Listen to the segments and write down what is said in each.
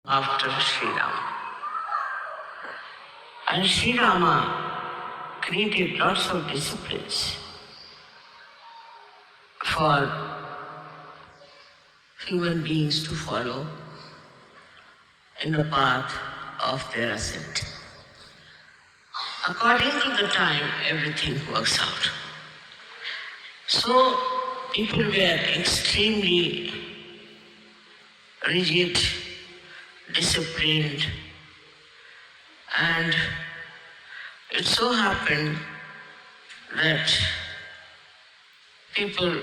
after Sri Rama. And Sri Rama created lots of disciplines for human beings to follow in the path of their ascent. According to the time, everything works out. So people were extremely rigid, disciplined, and it so happened that people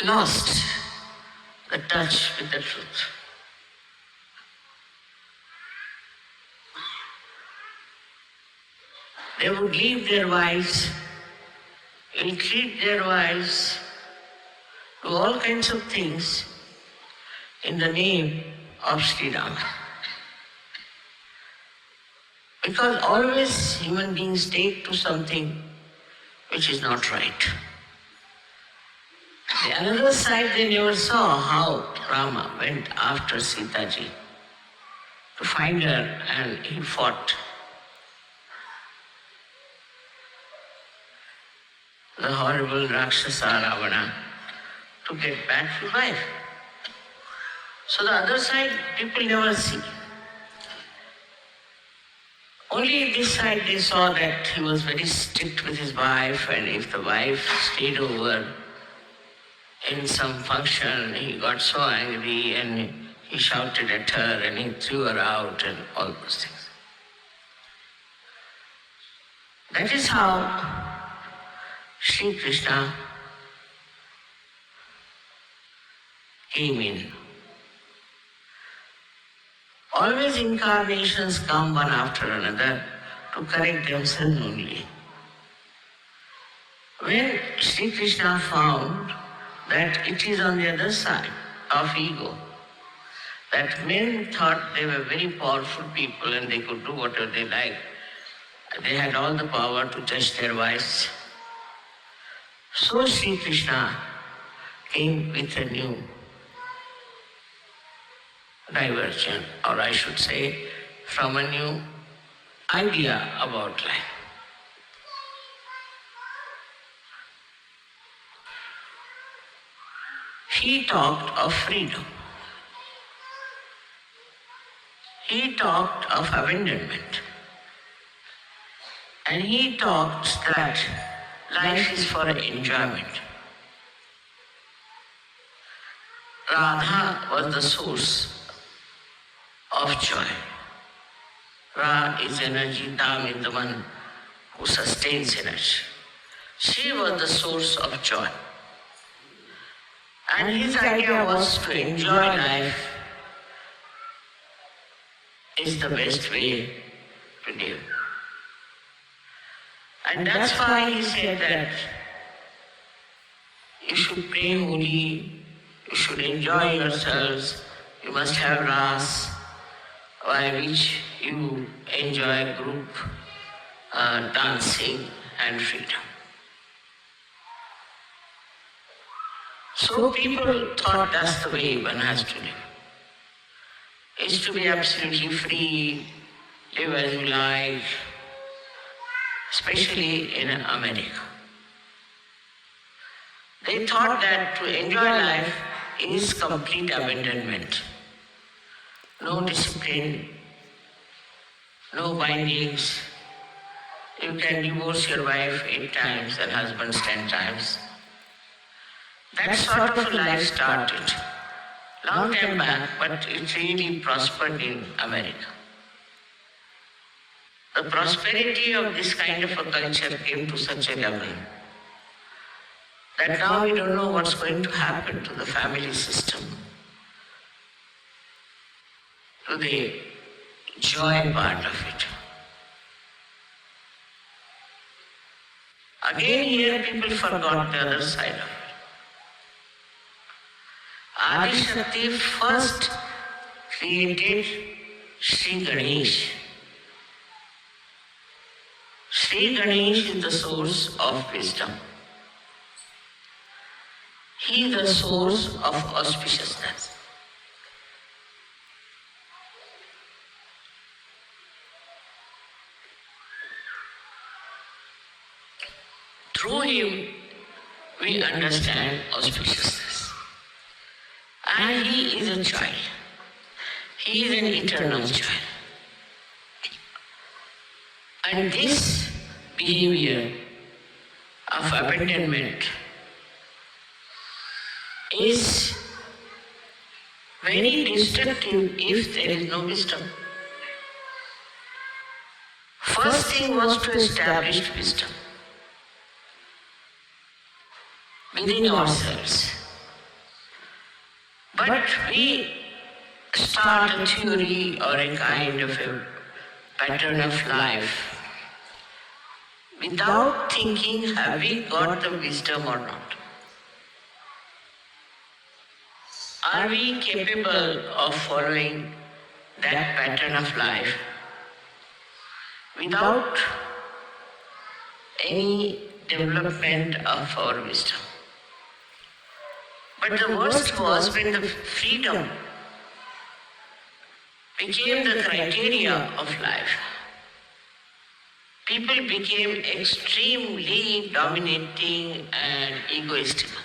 lost the touch with the truth. They would leave their wives, ill-treat their wives, do all kinds of things in the name of Sri Rama. Because always human beings take to something which is not right. The other side, they never saw how Rama went after Sita ji to find her, and he fought. The horrible Rakshasa Ravana to get back his wife. So the other side, people never see. Only this side they saw that he was very strict with his wife, and if the wife stayed over in some function, he got so angry and he shouted at her and he threw her out and all those things. That is how Sri Krishna came in. Always incarnations come one after another to correct themselves only. When Sri Krishna found that it is on the other side of ego, that men thought they were very powerful people and they could do whatever they like. They had all the power to touch their wives. So Sri Krishna came with a new diversion, or I should say, from a new idea about life. He talked of freedom. He talked of abandonment. And he talked that life is for enjoyment. Radha was the source of joy. Ra is energy, Dham is the one who sustains energy. She was the source of joy. And his idea was to enjoy life is the best way to live. And that's why he said that you should pray holy, you should enjoy yourselves, you must have ras, by which you enjoy group dancing and freedom. So people thought that's the way one has to live. Is to be absolutely free, live as you like, especially in America. They thought that to enjoy life is complete abandonment. No discipline, no bindings. You can divorce your wife 8 times and husband 10 times. That sort of a life started long time back, but it really prospered in America. The prosperity of this kind of a culture came to such a level that now we don't know what's going to happen to the family system, to the joy part of it. Again, here people forgot the other side of it. Adi Shakti first created Sri Ganesh. Sri Ganesh is the source of wisdom. He is the source of auspiciousness. Through him, we understand auspiciousness. And he is a child. He is an eternal child. And this behavior of abandonment is very destructive if there is no wisdom. First thing was to establish wisdom within ourselves. But we start a theory or a kind of a pattern of life without thinking, have we got the wisdom or not? Are we capable of following that pattern of life without any development of our wisdom? But the worst was when the freedom became the criteria of life. People became extremely dominating and egoistical.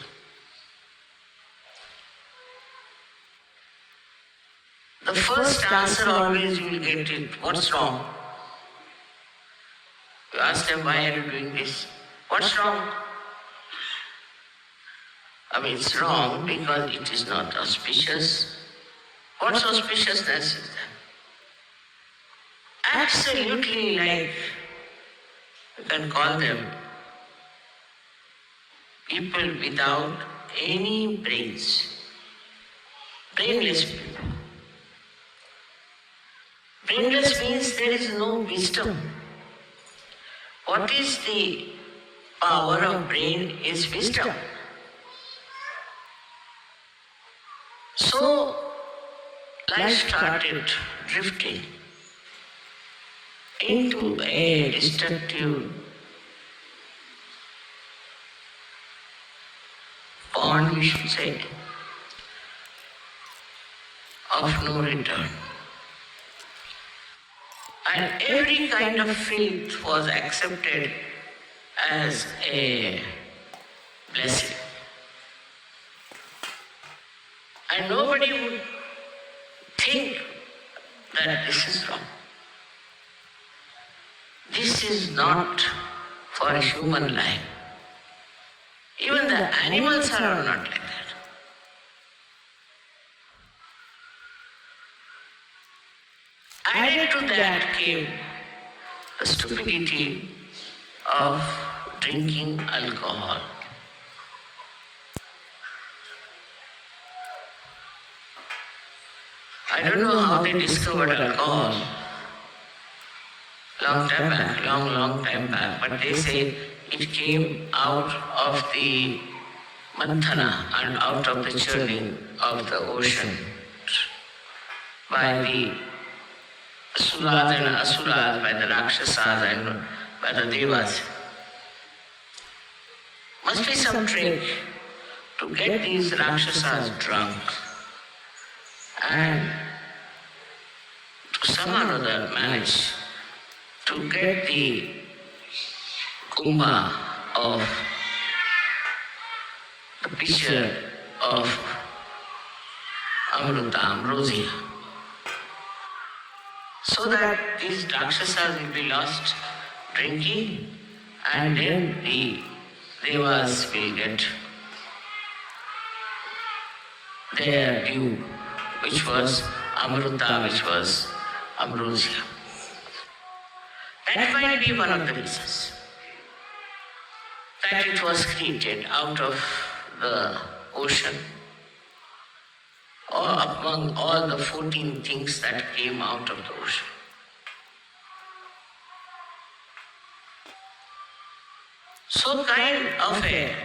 The first answer always you will get it, what's wrong? You ask them, why are you doing this? What's wrong? I mean, it's wrong because it is not auspicious. What's auspiciousness is that? Absolutely like, you can call them people without any brains. Brainless people. Brainless means there is no wisdom. What is the power of brain is wisdom. So, life started drifting into a destructive pond, we should say, of no return. And every kind of filth was accepted as a blessing. And nobody would think that this is wrong. This is not for a human life. Even the animals are not like that. Added to that came the stupidity of drinking alcohol. I don't know how they discovered alcohol. Long time back, but they say it came out of the Manthana and out of the churning of the ocean by the Suras and Asuras, by the Rakshasas and by the Devas. Must be some trick to get these Rakshasas drunk and to somehow or other manage to get the kumbha of the pitcher of Amruta, Ambrosia, so that these Rakshasas will be lost drinking and then the Devas will get their due, which was Amruta, which was Ambrosia. That might be one of the reasons that it was created out of the ocean, or among all the 14 things that came out of the ocean. So kind of a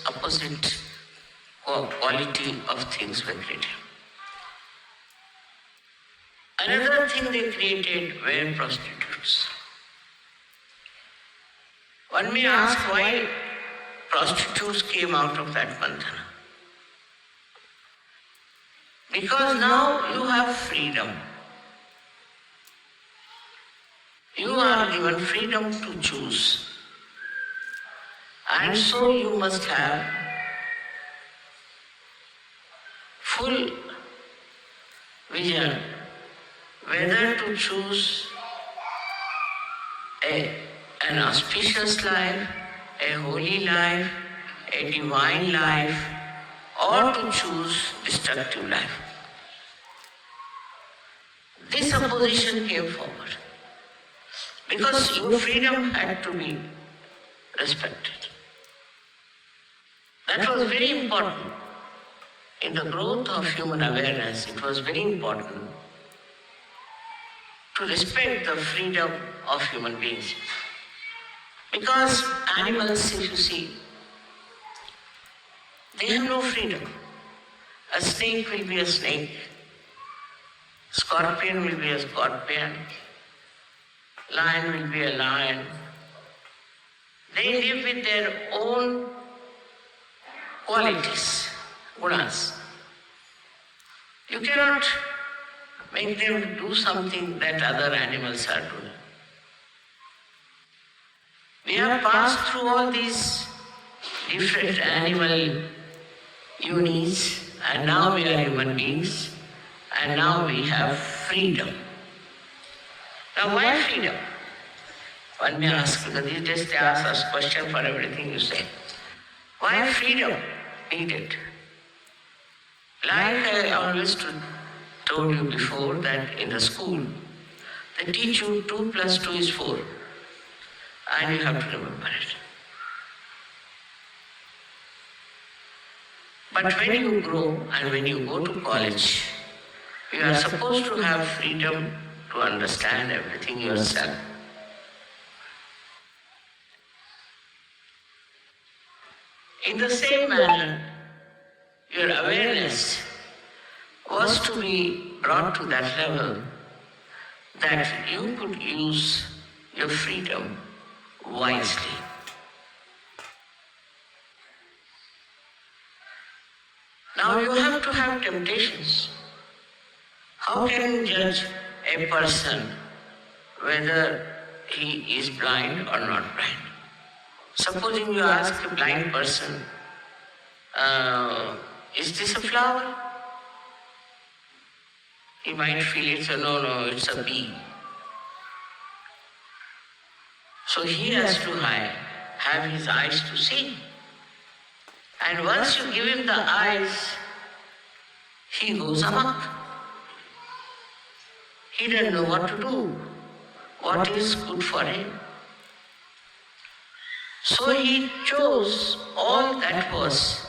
opposite quality of things were created. Another thing they created were prostitutes. One may ask why prostitutes came out of that Manthana. Because now you have freedom. You are given freedom to choose. And so you must have full vision whether to choose an auspicious life, a holy life, a divine life, or to choose destructive life. This opposition came forward because your freedom had to be respected. That was very important in the growth of human awareness. It was very important to respect the freedom of human beings. Because animals, if you see, they have no freedom. A snake will be a snake, scorpion will be a scorpion, lion will be a lion. They live with their own qualities, gunas. You cannot make them do something that other animals are doing. We have passed through all these different animal units, and now we are human beings, and now we have freedom. Now why freedom? One may ask, because these days they ask us question for everything you say. Why freedom needed? Like I always told you before that in the school, they teach you 2 plus 2 is 4. And you have to remember it. But when you grow and when you go to college, you are supposed to have freedom to understand everything yourself. In the same manner, your awareness was to be brought to that level that you could use your freedom wisely. Now you have to have temptations. How can you judge a person whether he is blind or not blind? Supposing you ask a blind person, is this a flower? He might feel it's a no, it's a bee. So he has to have his eyes to see. And once you give him the eyes, he goes amok. He doesn't know what to do, what is good for him. So he chose all that was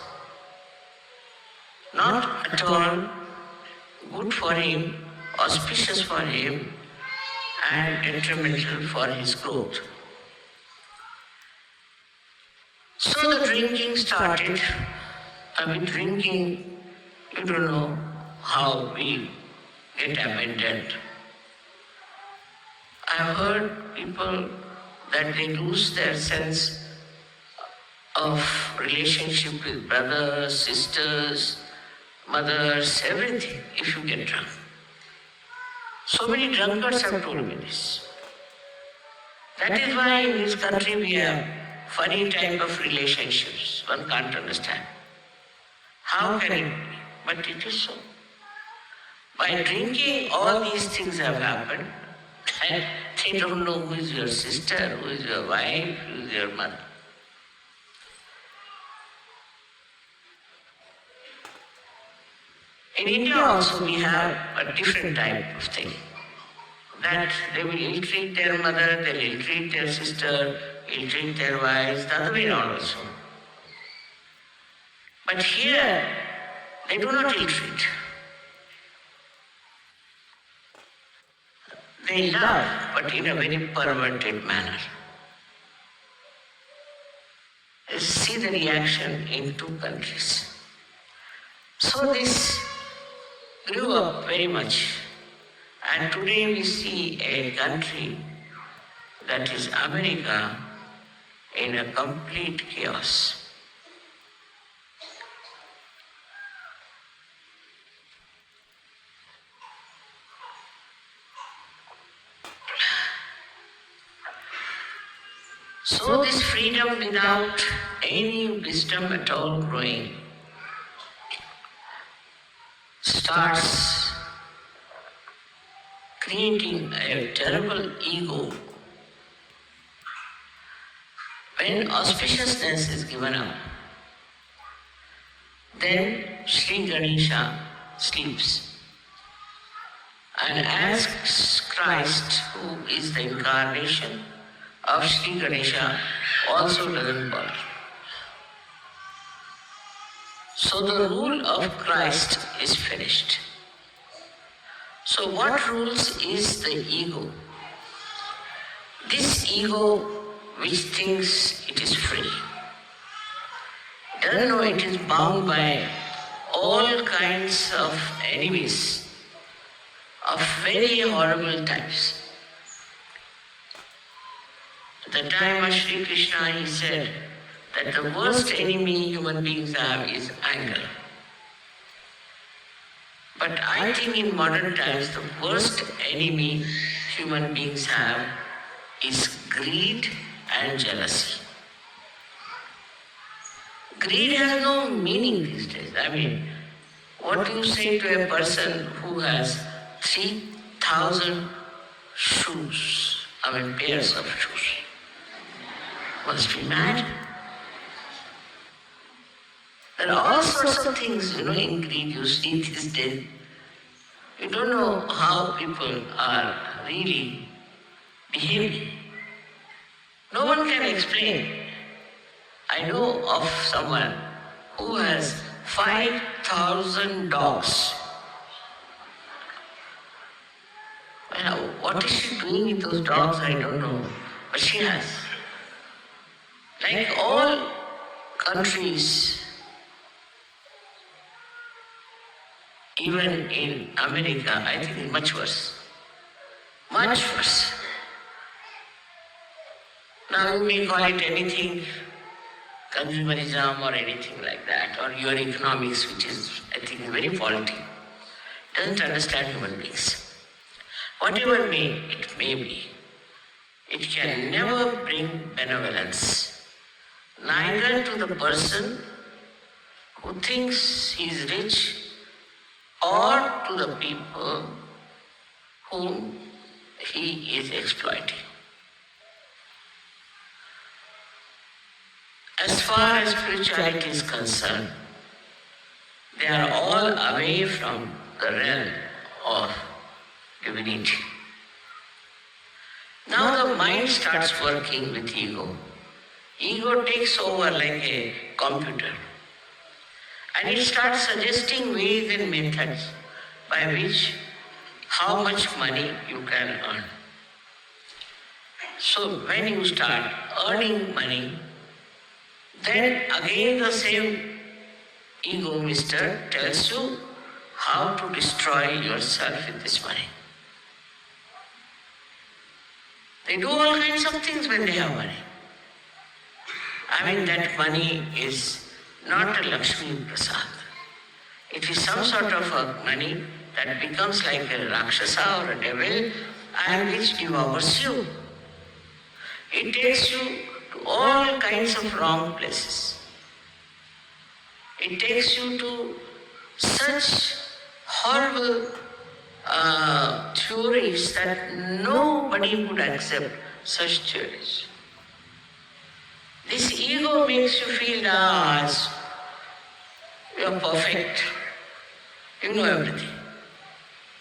not at all good for him, auspicious for him, and detrimental for his growth. So the drinking started. Drinking, you don't know how we get abandoned. I've heard people that they lose their sense of relationship with brothers, sisters, mothers, everything, if you get drunk. So many drunkards have told me this. That is why in this country we have funny type of relationships. One can't understand. How can it be? But it is so. By drinking, all these things have happened. And they don't know who is your sister, who is your wife, who is your mother. In India also we have a different type of thing. That they will ill-treat their mother, they will ill-treat their sister, ill-treat their wives, the other way around also. But here, they do not ill-treat. They love, but in a very perverted manner. See the reaction in 2 countries. So this grew up very much. And today we see a country that is America in a complete chaos. So this freedom without any wisdom at all growing starts creating a terrible ego. When auspiciousness is given up, then Sri Ganesha sleeps and asks Christ, who is the incarnation of Sri Ganesha, also doesn't work. So the rule of Christ is finished. So what rules is the ego? This ego which thinks it is free, doesn't know it is bound by all kinds of enemies of very horrible types. At the time of Sri Krishna, he said that the worst enemy human beings have is anger. But I think in modern times, the worst enemy human beings have is greed and jealousy. Greed has no meaning these days. I mean, what do you say to a person who has 3,000 shoes, pairs of shoes? Must be mad. There are all sorts of things, in greed you see these days. You don't know how people are really behaving. No one can explain. I know of someone who has 5,000 dogs. Well, what is she doing with those dogs, I don't know. But she has. Like all countries, even in America, I think it's much worse. Much worse. Now you may call it anything, consumerism or anything like that, or your economics, which is, I think, very faulty. Doesn't understand human beings. Whatever it may be, it can never bring benevolence, neither to the person who thinks he is rich or to the people whom he is exploiting. As far as spirituality is concerned, they are all away from the realm of divinity. Now the mind starts working with ego. Ego takes over like a computer. And it starts suggesting ways and methods by which how much money you can earn. So when you start earning money, then again the same ego mister tells you how to destroy yourself with this money. They do all kinds of things when they have money. That money is not a Lakshmi Prasad. It is some sort of a money that becomes like a Rakshasa or a devil and which devours you. It takes you to all kinds of wrong places. It takes you to such horrible theories that nobody would accept such theories. This ego makes you feel, you're perfect. You know everything.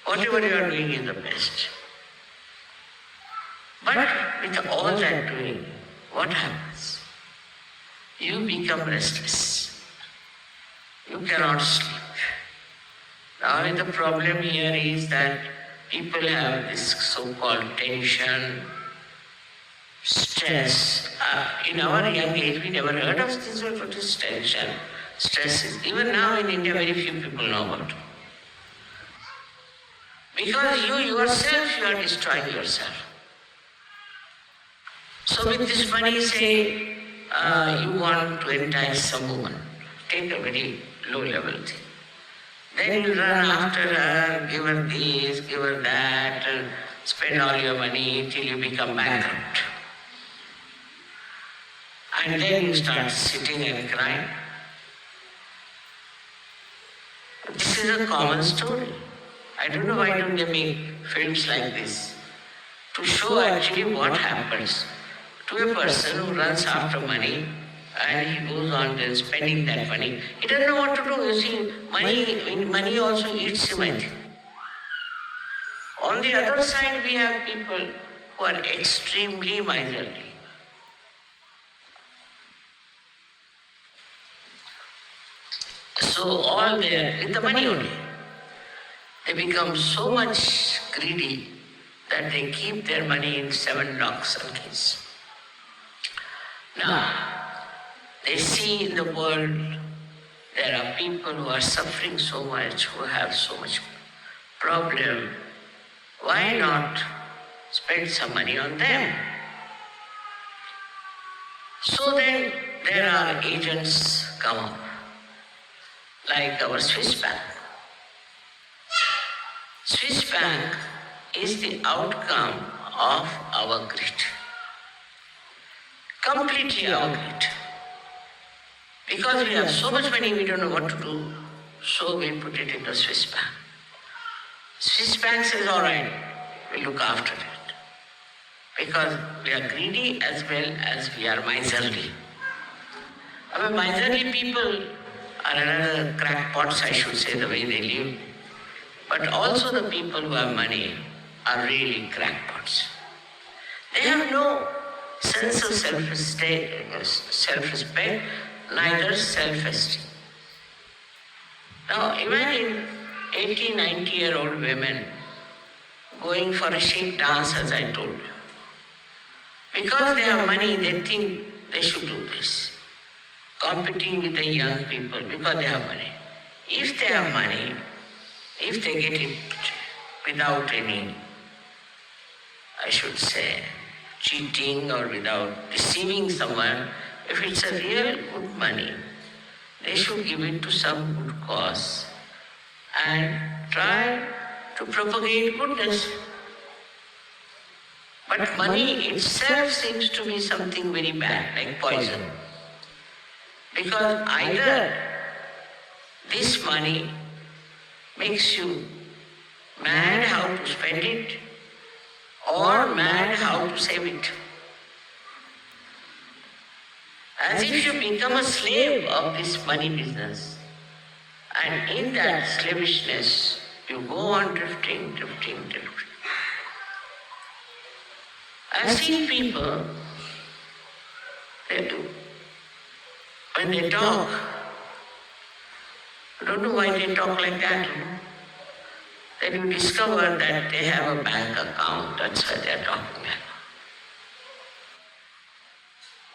Whatever you are doing is the best. But with all that doing, what happens? You become restless. You cannot sleep. Now the problem here is that people have this so-called tension, stress. In our young age, we never heard of this word, what is tension, stress. Even now in India, very few people know about it. Because you yourself, you are destroying yourself. So with this money, say, you want to entice some woman, take a very low-level thing. Then you run after her, give her this, give her that, and spend all your money till you become bankrupt. and then you start sitting and crying. This is a common story. I don't know why don't they make films like this to show actually what happens to a person who runs after money and he goes on then spending that money. He doesn't know what to do. You see, money also eats him, I think. On the other side, we have people who are extremely miserly. So all their, with the money only, they become so much greedy that they keep their money in 7 locks and keys. Now, they see in the world there are people who are suffering so much, who have so much problem. Why not spend some money on them? So then there are agents come up, like our Swiss Bank. Swiss Bank is the outcome of our greed. Completely our greed. Because we have so much money, we don't know what to do, so we put it in the Swiss Bank. Swiss Bank says, all right, we look after it. Because we are greedy as well as we are miserly. Our miserly people are another crackpots, I should say, the way they live. But also the people who have money are really crackpots. They have no sense of self-respect, neither self-esteem. Now imagine 80, 90-year-old women going for a chic dance, as I told you. Because they have money, they think they should do this. Competing with the young people because they have money. If they have money, if they get it without any, I should say, cheating or without deceiving someone, if it's a real good money, they should give it to some good cause and try to propagate goodness. But money itself seems to be something very bad, like poison. Because either this money makes you mad how to spend it or mad how to save it. As if you become a slave of this money business. And in that slavishness, you go on drifting. I've seen people, they do. When they talk, I don't know why they talk like that. Then you discover that they have a bank account, that's why they're talking like that.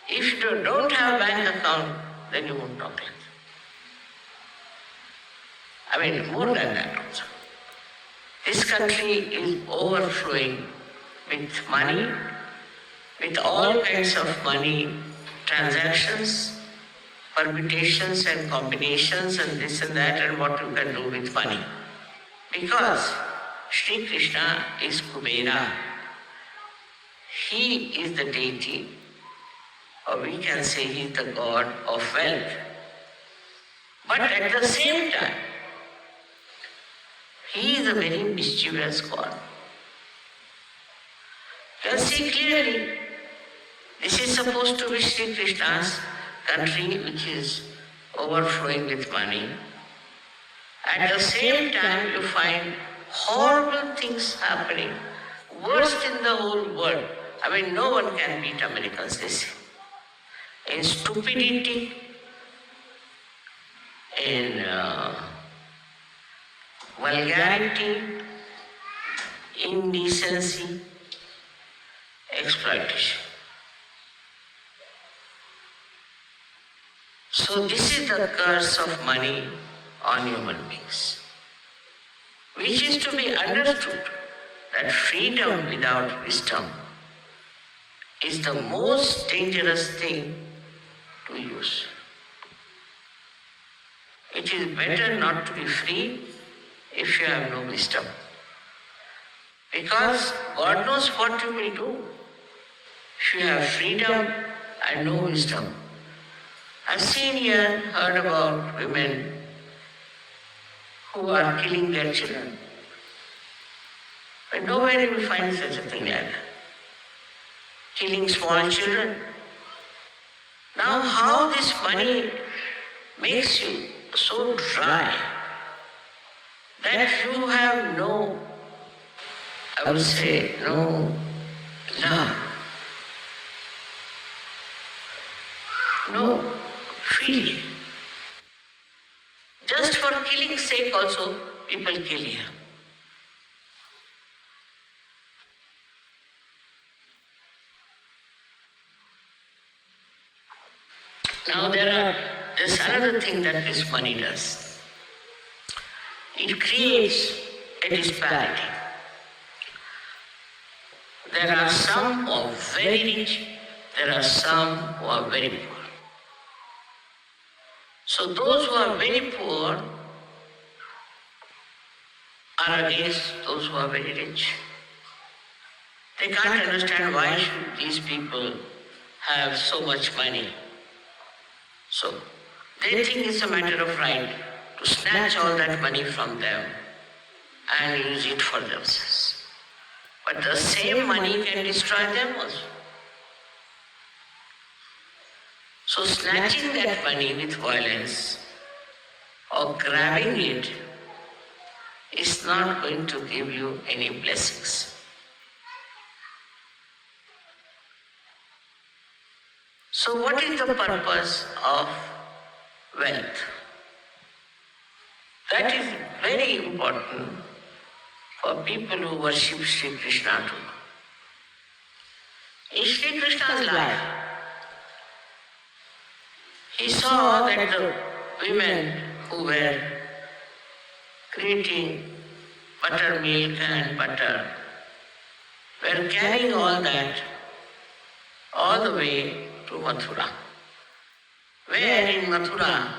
If you don't have a bank account, then you won't talk like that. I mean, more than that also. This country is overflowing with money, with all kinds of money transactions, permutations and combinations and this and that and what you can do with money. Because Sri Krishna is Kubera. He is the deity, or we can say he is the god of wealth. But at the same time, he is a very mischievous god. You can see clearly, this is supposed to be Sri Krishna's country which is overflowing with money. At the same time, you find horrible things happening, worst in the whole world. I mean, no one can beat Americans, they say. In stupidity, in vulgarity, indecency, exploitation. So this is the curse of money on human beings, which is to be understood that freedom without wisdom is the most dangerous thing to use. It is better not to be free if you have no wisdom. Because God knows what you will do. If you have freedom, and no wisdom. I've seen here, heard about women who are killing their children. But nowhere you will find such a thing like that. Killing small children. Now how this money makes you so dry that you have no, I would say, no love, no feeling. Just for killing's sake also, people kill here. Now there's another thing that this money does. It creates a disparity. There are some who are very rich, there are some who are very poor. So those who are very poor are against those who are very rich. They can't understand why should these people have so much money. So they think it's a matter of right to snatch all that money from them and use it for themselves. But the same money can destroy them also. So snatching that money with violence or grabbing it is not going to give you any blessings. So what is the purpose of wealth? That is very important for people who worship Sri Krishna too. In Sri Krishna's life, he saw that the women who were creating buttermilk and butter were carrying all that all the way to Mathura, where in Mathura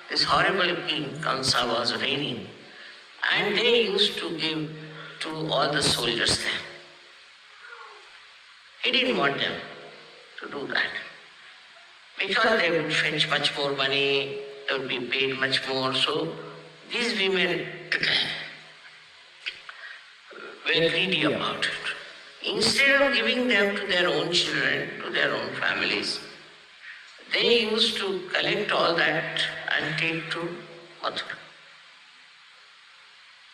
this horrible king Kamsa was reigning, and they used to give to all the soldiers there. He didn't want them to do that, because they would fetch much more money, they would be paid much more. So these women were greedy about it. Instead of giving them to their own children, to their own families, they used to collect all that and take to Mathura.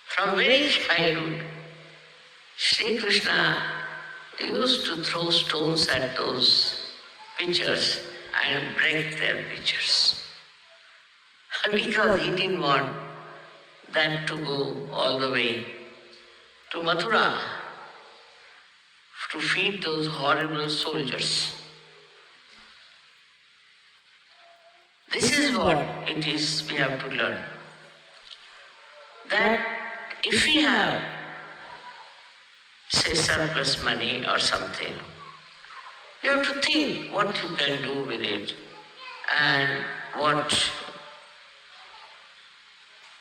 From very childhood, Sri Krishna used to throw stones at those pitchers and break their pitchers. Because he didn't want that to go all the way to Mathura to feed those horrible soldiers. This is what it is we have to learn. That if we have, say, surplus money or something, you have to think what you can do with it and what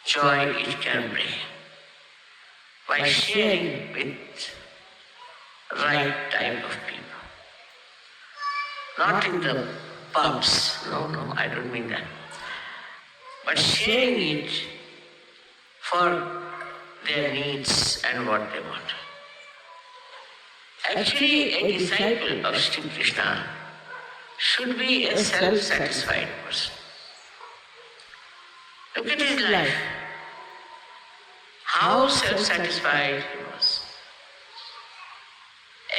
joy it can bring by sharing with right type of people. Not in the pubs, no, I don't mean that. But sharing it for their needs and what they want. Actually, a disciple of Sri Krishna should be a self-satisfied person. Look at his life. How self-satisfied he was.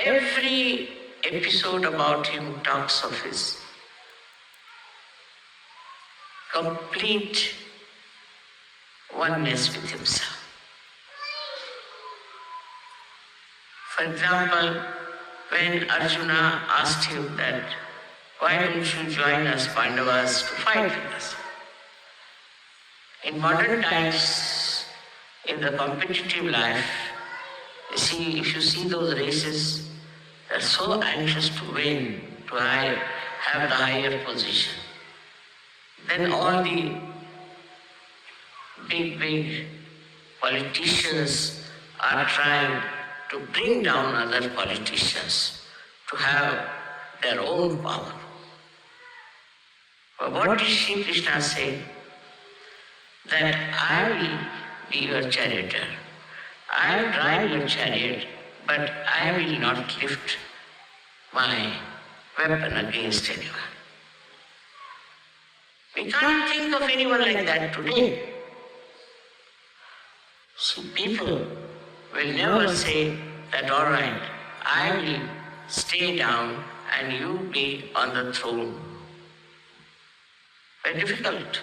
Every episode about him talks of his complete oneness with himself. For example, when Arjuna asked him that, why don't you join us Pandavas to fight with us? In modern times, in the competitive life, if you see those races, they're so anxious to win, to have the higher position. Then all the big politicians are trying to bring down other politicians to have their own power. But what did Sri Krishna say? That I will be your charioteer. I will drive your chariot, but I will not lift my weapon against anyone. We can't think of anyone like that today. So people will never say that, all right, I will stay down and you be on the throne. Very difficult.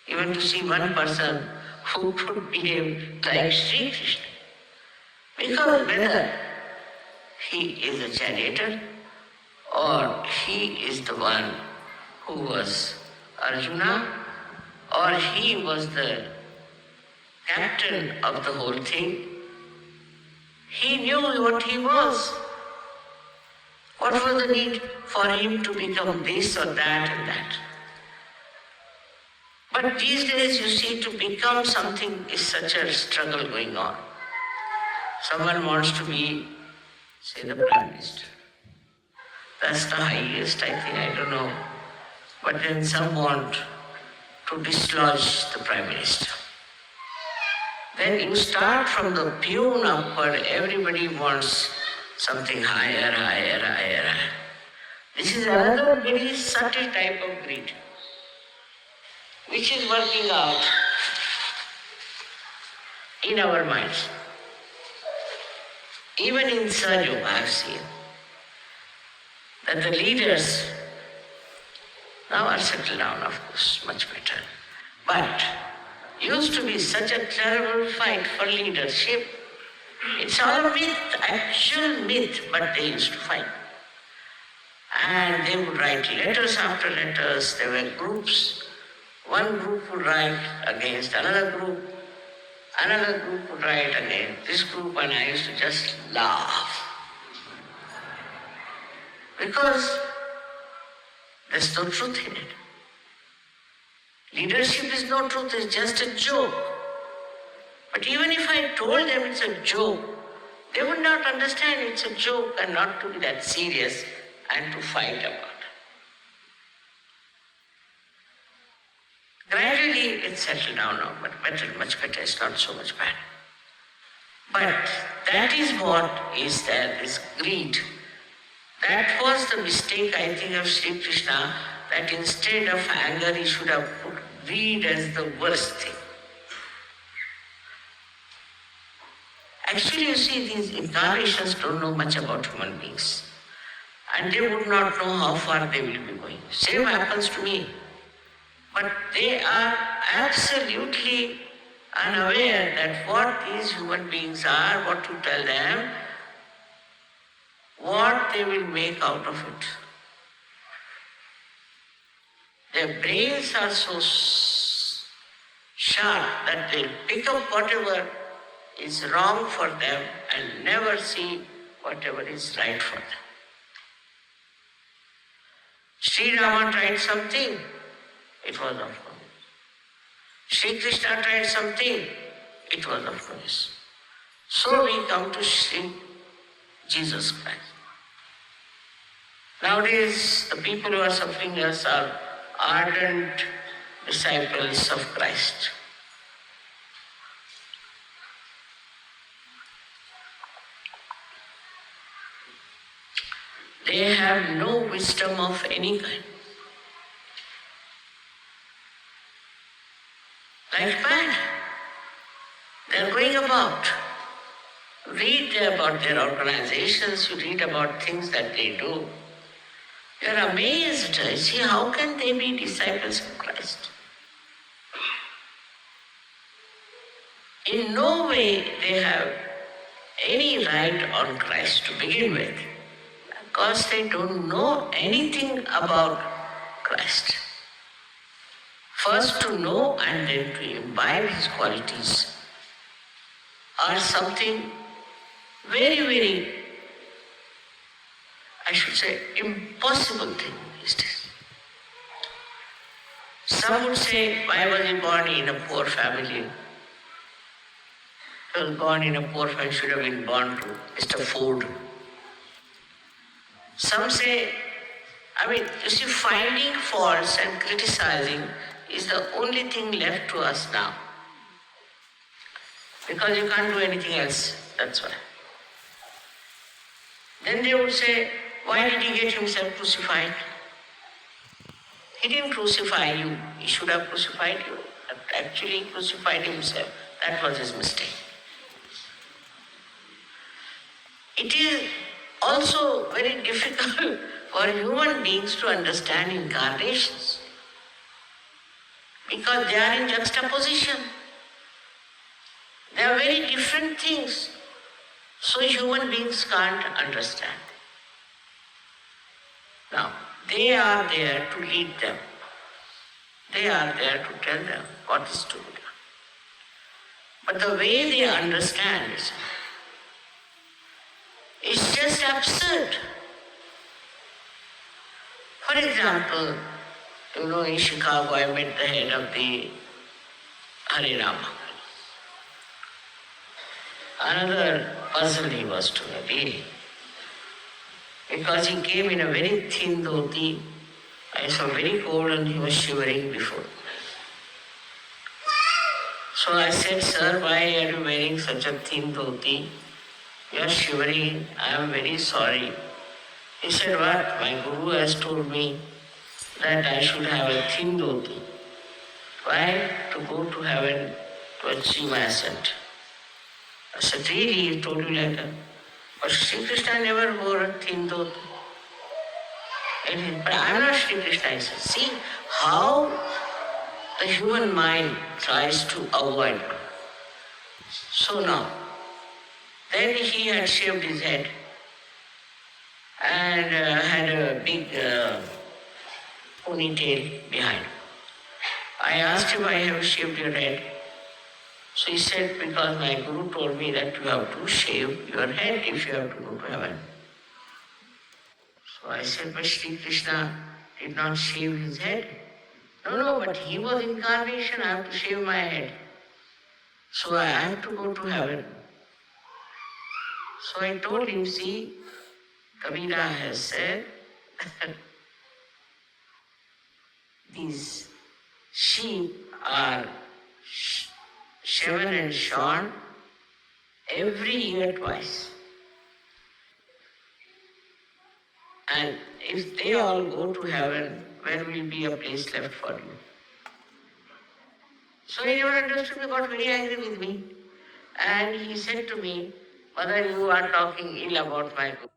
Even to see one person who could behave like Sri Krishna. Because whether he is a charioteer or he is the one who was Arjuna or he was the captain of the whole thing, he knew what he was. What was the need for him to become this or that and that? But these days you see, to become something is such a struggle going on. Someone wants to be, say, the Prime Minister. That's the highest, I think, I don't know. But then some want to dislodge the Prime Minister. Then you start from the peon upward, everybody wants something higher, higher, higher, higher. This is another very subtle type of greed, which is working out in our minds. Even in Sahaja, I have seen that the leaders now are settled down, of course, much better. But used to be such a terrible fight for leadership. It's all a myth, actual myth, but they used to fight. And they would write letters after letters. There were groups. One group would write against another group would write against this group, and I used to just laugh. Because there's no truth in it. Leadership is no truth, it's just a joke. But even if I told them it's a joke, they would not understand it's a joke and not to be that serious and to fight about it. Gradually it's settled down now, but better, much better, it's not so much bad. But that is what is there, this greed. That was the mistake, I think, of Sri Krishna, that instead of anger he should have put greed as the worst thing. Actually, you see, these incarnations don't know much about human beings. And they would not know how far they will be going. Same happens to me. But they are absolutely unaware that what these human beings are, what to tell them, what they will make out of it. Their brains are so sharp that they'll pick up whatever is wrong for them and never see whatever is right for them. Sri Rama tried something, it was of course. Sri Krishna tried something, it was of course. So we come to Sri Jesus Christ. Nowadays, the people who are suffering us are ardent disciples of Christ. They have no wisdom of any kind. Like mad. They're going about. Read about their organizations, you read about things that they do. You're amazed. See, how can they be disciples of Christ? In no way they have any right on Christ to begin with, because they don't know anything about Christ. First to know and then to imbibe his qualities are something very, very, I should say, impossible thing these days. Some would say, why was he born in a poor family? He was born in a poor family, should have been born to Mr. Ford. Some say, I mean, you see, finding faults and criticizing is the only thing left to us now. Because you can't do anything else, that's why. Then they would say, why did he get himself crucified? He didn't crucify you, he should have crucified you. Actually, he crucified himself. That was his mistake. It is also very difficult for human beings to understand incarnations because they are in juxtaposition. They are very different things. So human beings can't understand. Now, they are there to lead them. They are there to tell them what is to be done. But the way they understand is just absurd. For example, in Chicago, I met the head of the Hare Rama. Another puzzle he was to me, really. Because he came in a very thin dhoti. I saw very cold and he was shivering before. So I said, sir, why are you wearing such a thin dhoti? You are shivering. I am very sorry. He said, what? My guru has told me that I should have a thin dhoti. Why? To go to heaven to achieve my ascent. I said, really? He told you like that? But Sri Krishna never wore a thin dhoti. But I am not Sri Krishna. I said, see how the human mind tries to avoid. So now, then he had shaved his head and had a big ponytail behind. I asked him, why have you shaved your head? So he said, because my guru told me that you have to shave your head if you have to go to heaven. So I said, but Sri Krishna did not shave his head. No, but he was incarnation, I have to shave my head. So I have to go to heaven. So I told him, see, Kabira has said, these sheep are shaven and shorn every year twice. And if they all go to heaven, where will be a place left for you? So he never understood me, got very angry with me. And he said to me, Mother, you are talking ill about my guru.